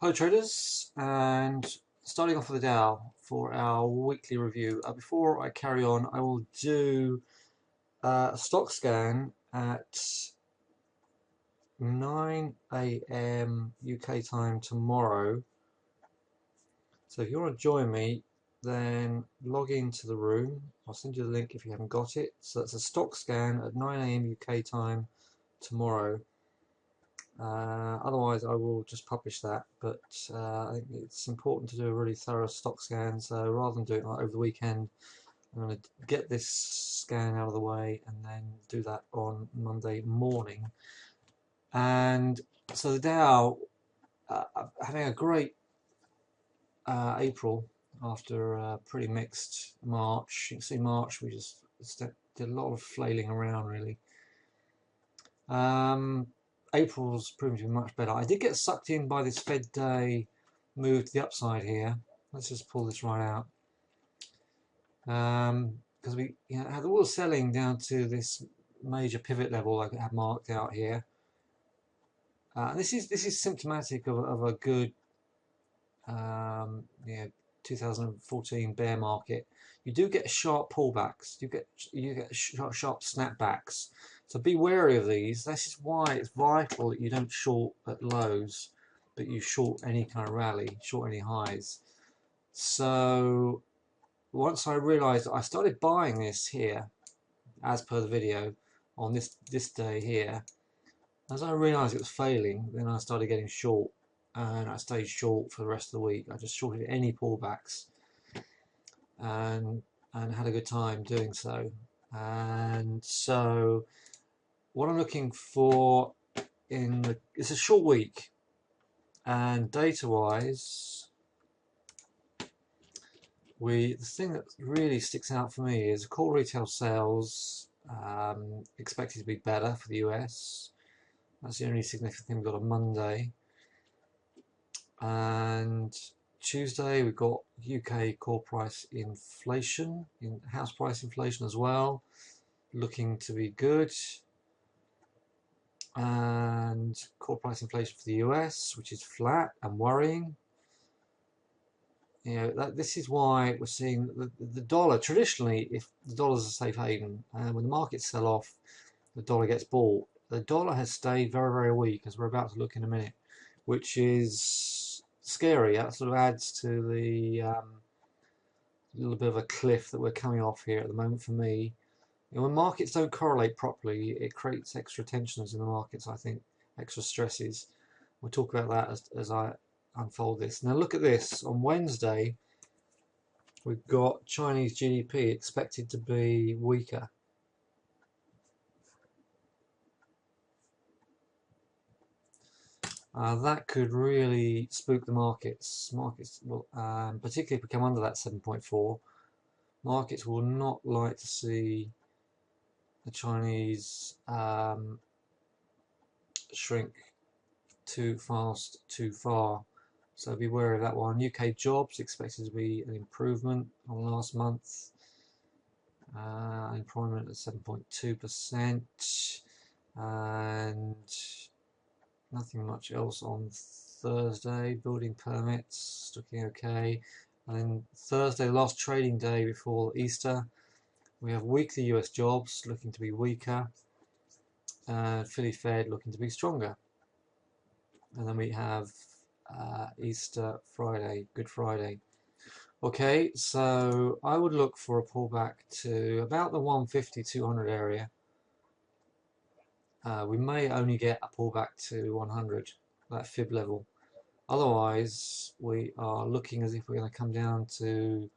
Hello traders, and starting off with the Dow for our weekly review. Before I carry on, I will do a stock scan at 9 a.m. UK time tomorrow. So if you want to join me, then log into the room. I'll send you the link if you haven't got it. So that's a stock scan at 9 a.m. UK time tomorrow. Otherwise, I will just publish that. But I think it's important to do a really thorough stock scan. So rather than do it over the weekend, I'm going to get this scan out of the way and then do that on Monday morning. And so the Dow having a great April after a pretty mixed March. You can see March we just did a lot of flailing around really. Um, April's proving to be much better. I did get sucked in by this Fed day move to the upside here. Let's just pull this right out. Because we had all the selling down to this major pivot level I have marked out here. This is symptomatic of a good 2014 bear market. You do get sharp pullbacks. You get sharp snapbacks. So be wary of these. This is why it's vital that you don't short at lows, but you short any kind of rally, short any highs. So once I realised I started buying this here, as per the video, on this day here, as I realised it was failing, then I started getting short, and I stayed short for the rest of the week. I just shorted any pullbacks, and had a good time doing so. And so what I'm looking for it's a short week, and data wise, the thing that really sticks out for me is core retail sales expected to be better for the US. That's the only significant thing we've got on Monday. And Tuesday we've got UK core price inflation, house price inflation as well, looking to be good. And core price inflation for the US, which is flat and worrying. This is why we're seeing the dollar. Traditionally, if the dollar's a safe haven, and when the markets sell off, the dollar gets bought. The dollar has stayed very, very weak, as we're about to look in a minute, which is scary. That sort of adds to the little bit of a cliff that we're coming off here at the moment for me. When markets don't correlate properly, it creates extra tensions in the markets, I think, extra stresses. We'll talk about that as I unfold this. Now look at this. On Wednesday, we've got Chinese GDP expected to be weaker. That could really spook the markets. Markets will, particularly if we come under that 7.4, markets will not like to see the Chinese shrink too fast, too far. So be wary of that one. UK jobs expected to be an improvement on last month. Employment at 7.2%, and nothing much else on Thursday. Building permits looking okay. And then Thursday, last trading day before Easter, we have weekly US jobs looking to be weaker, and Philly Fed looking to be stronger. And then we have Easter Friday, Good Friday. Okay, so I would look for a pullback to about the 150-200 area. We may only get a pullback to 100, that fib level. Otherwise, we are looking as if we're going to come down to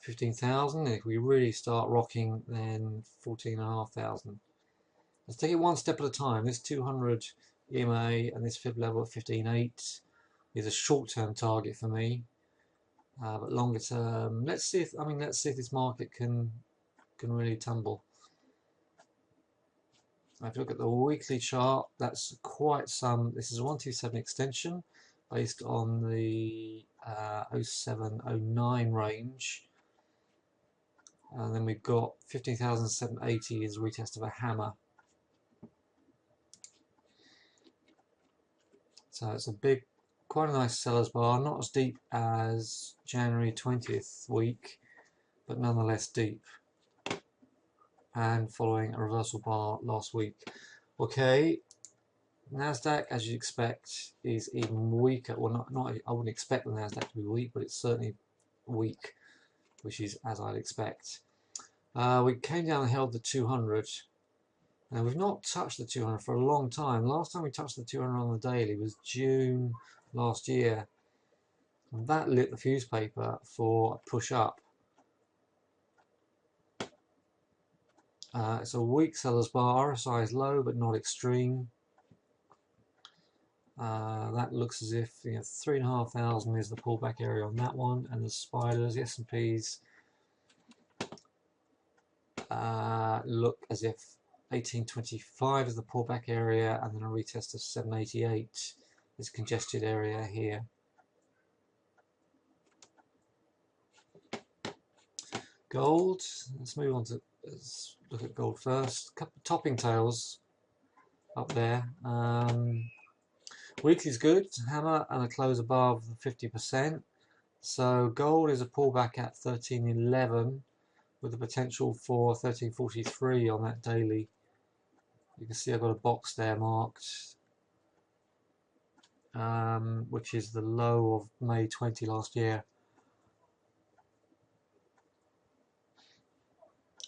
15,000. If we really start rocking, then 14,500. Let's take it one step at a time. This 200 EMA and this fib level at 15.8 is a short-term target for me. But longer term, let's see if this market can really tumble. If you look at the weekly chart, that's quite some. This is a 127 extension based on the 0709 range, and then we've got 15,780 is a retest of a hammer. So it's a big quite a nice sellers bar, not as deep as January 20th week, but nonetheless deep, and following a reversal bar last week. Okay, Nasdaq, as you'd expect, is even weaker. Well, not I wouldn't expect the Nasdaq to be weak, but it's certainly weak, which is as I'd expect. We came down and held the 200. Now we've not touched the 200 for a long time. Last time we touched the 200 on the daily was June last year. And that lit the fuse paper for a push up. It's a weak seller's bar. RSI is low but not extreme. That looks as if 3,500 is the pullback area on that one, and the spiders, the S&Ps look as if 1825 is the pullback area, and then a retest of 788, this congested area here. Gold, let's move on to, let's look at gold first. Couple of topping tails up there. Weekly's good, hammer and a close above 50%. So gold is a pullback at 1311 with the potential for 1343 on that daily. You can see I've got a box there marked, which is the low of May 20 last year.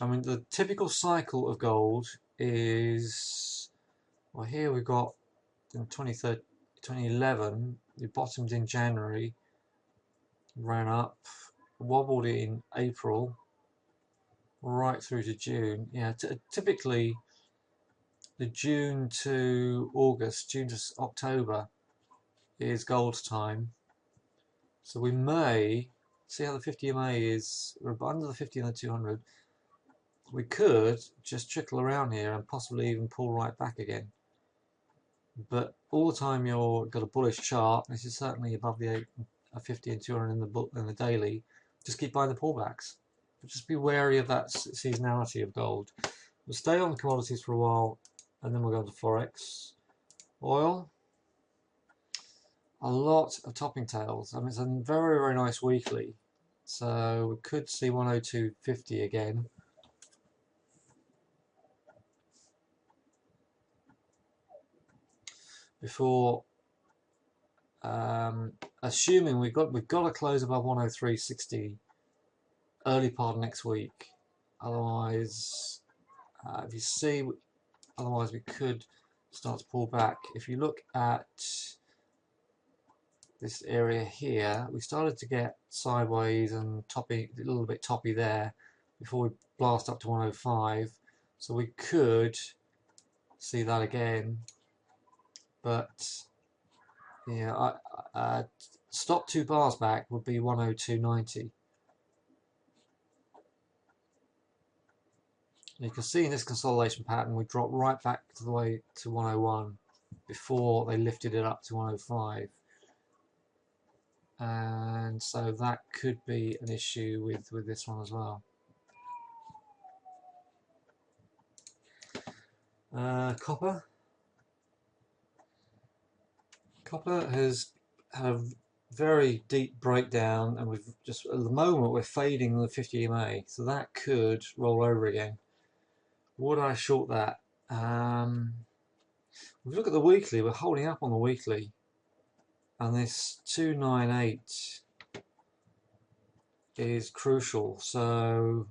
I mean, the typical cycle of gold is, well, here we've got in 2011, it bottomed in January, ran up, wobbled in April, right through to June. Yeah, typically the June to August, June to October is gold time. So we may see how the 50 EMA is. We're under the 50 and the 200. We could just trickle around here and possibly even pull right back again. But all the time you've got a bullish chart, this is certainly above the 50 and 200 in the daily, just keep buying the pullbacks. But just be wary of that seasonality of gold. We'll stay on commodities for a while, and then we'll go to Forex. Oil, a lot of topping tails. I mean, it's a very, very nice weekly. So we could see 102.50 again. Before assuming we've got to close above 103.60 early part of next week. Otherwise, if you see, otherwise we could start to pull back. If you look at this area here, we started to get sideways and toppy, a little bit toppy there before we blast up to 105. So we could see that again. But yeah, stop 2 bars back would be 102.90. You can see in this consolidation pattern we dropped right back to the way to 101 before they lifted it up to 105. And so that could be an issue with this one as well. Copper. Copper has had a very deep breakdown, and we've just, at the moment, we're fading the 50 EMA, so that could roll over again. Would I short that? If we look at the weekly, we're holding up on the weekly, and this 298 is crucial. So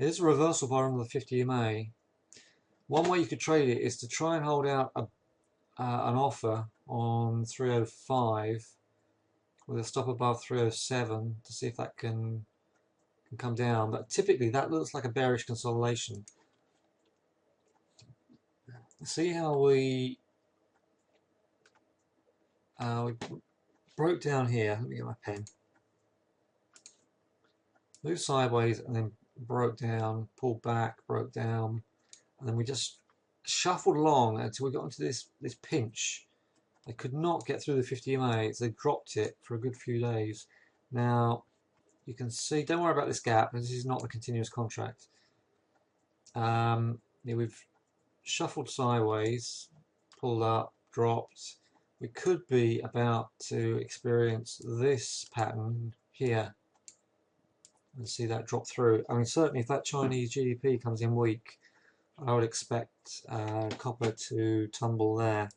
it is a reversal bar under the 50 EMA. One way you could trade it is to try and hold out an offer on 305 with a stop above 307 to see if that can come down. But typically that looks like a bearish consolidation. See how we broke down here. Let me get my pen. Moved sideways and then broke down, pulled back, broke down, and then we just shuffled along until we got into this pinch. They could not get through the 50 EMA, so they dropped it for a good few days. Now you can see, don't worry about this gap, this is not the continuous contract. Yeah, we've shuffled sideways, pulled up, dropped, we could be about to experience this pattern here and see that drop through. I mean, certainly if that Chinese GDP comes in weak, I would expect copper to tumble there.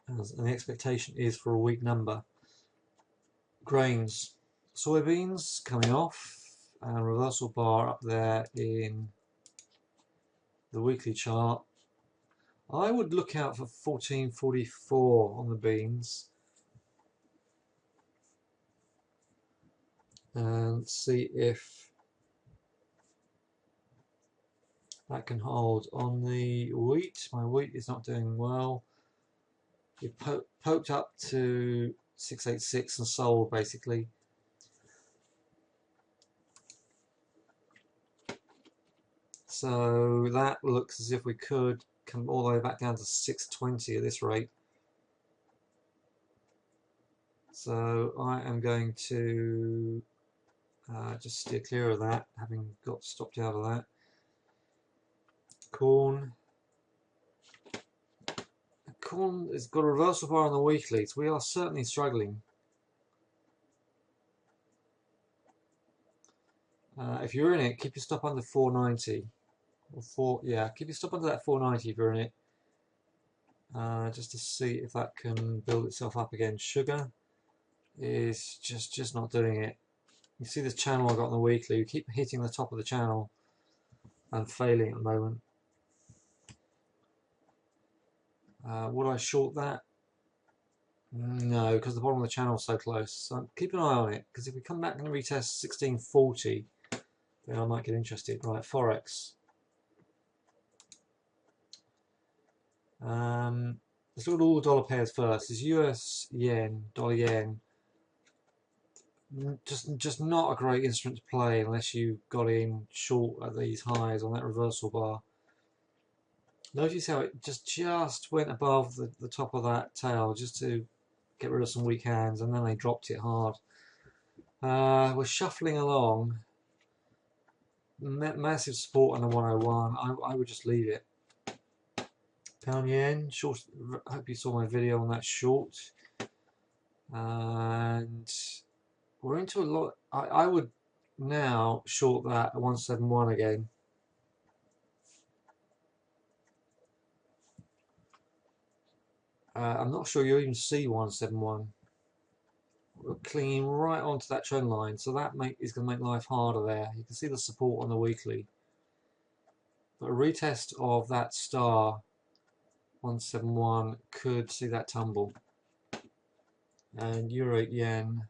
And the expectation is for a weak number. Grains, soybeans coming off, and reversal bar up there in the weekly chart. I would look out for 1444 on the beans and see if that can hold. On the wheat, my wheat is not doing well. It poked up to 686 and sold basically. So that looks as if we could come all the way back down to 620 at this rate. So I am going to just steer clear of that, having got stopped out of that. Corn. Corn has got a reversal bar on the weekly, so we are certainly struggling. If you're in it, keep your stop under 490. Keep your stop under that 490 if you're in it. Just to see if that can build itself up again. Sugar is just not doing it. You see this channel I got on the weekly, you keep hitting the top of the channel and failing at the moment. Would I short that? No, because the bottom of the channel is so close. So keep an eye on it, because if we come back and retest 1640, then I might get interested. Right, Forex. Let's look at all the dollar pairs first. Is US yen, dollar yen. Just not a great instrument to play unless you got in short at these highs on that reversal bar. Notice how it just went above the top of that tail just to get rid of some weak hands, and then they dropped it hard. We're shuffling along. Massive support on the 101. I would just leave it. Pound yen short. I hope you saw my video on that short. And we're into a lot. I would now short that at 171 again. I'm not sure you even see 171. We're clinging right onto that trend line, so that is going to make life harder there. You can see the support on the weekly. But a retest of that star 171 could see that tumble. And euro yen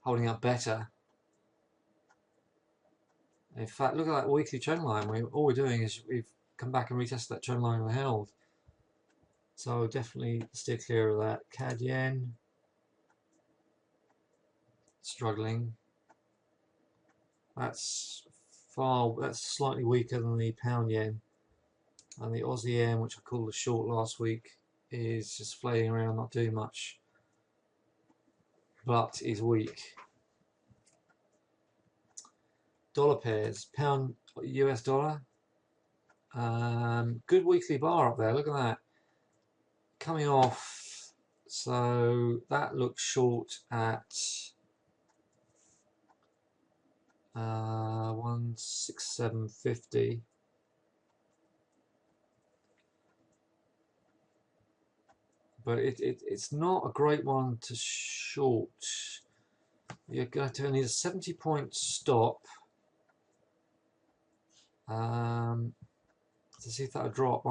holding up better. In fact, look at that weekly trend line. All we're doing is we've come back and retested that trend line and held. So definitely steer clear of that. CAD yen struggling. That's slightly weaker than the pound yen. And the Aussie yen, which I called a short last week, is just flailing around, not doing much, but is weak. Dollar pairs, pound US dollar. Good weekly bar up there, look at that. Coming off, so that looks short at 167.50. But it's not a great one to short. You're going to need a 70-point stop to see if that'll drop.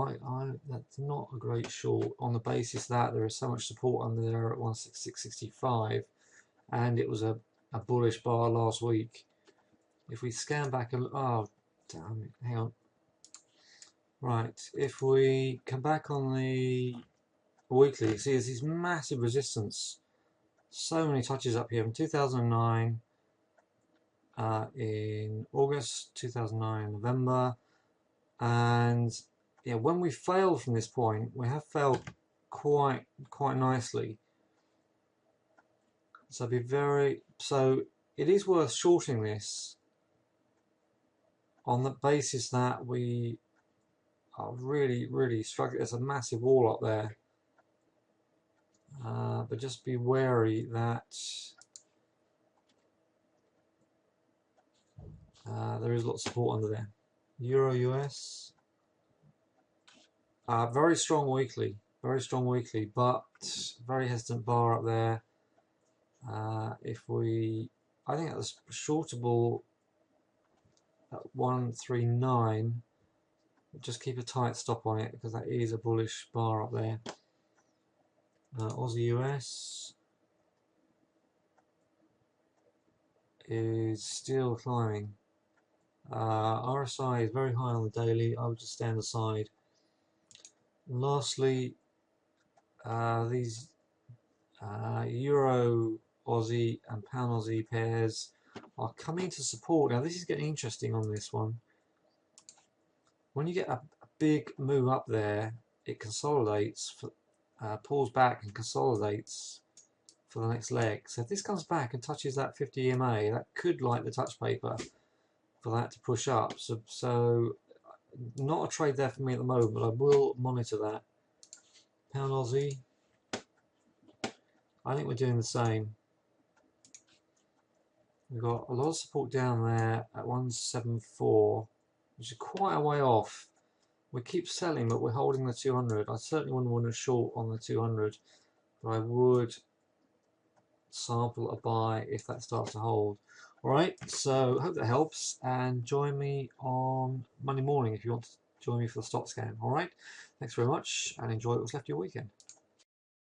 That's not a great short on the basis that there is so much support under there at 166.65, and it was a bullish bar last week. If we scan back and oh damn it, hang on. Right, if we come back on the weekly, you see there's this massive resistance. So many touches up here from 2009 in August, 2009 November, and yeah, when we failed from this point, we have failed quite nicely. So it is worth shorting this on the basis that we are really struggling. There's a massive wall up there. but just be wary that there is a lot of support under there. Euro US, very strong weekly, but very hesitant bar up there. I think that's shortable at 139. Just keep a tight stop on it because that is a bullish bar up there. Aussie US is still climbing. RSI is very high on the daily. I would just stand aside. And lastly, these Euro Aussie and Pound Aussie pairs are coming to support. Now this is getting interesting on this one. When you get a big move up there, it consolidates, pulls back and consolidates for the next leg. So if this comes back and touches that 50 EMA, that could light the touch paper for that to push up. So not a trade there for me at the moment, but I will monitor that. Pound Aussie, I think we're doing the same. We've got a lot of support down there at 174, which is quite a way off. We keep selling, but we're holding the 200. I certainly wouldn't want to short on the 200, but I would sample a buy if that starts to hold. Alright, so hope that helps, and join me on Monday morning if you want to join me for the stock scan. Alright, thanks very much, and enjoy what's left of your weekend.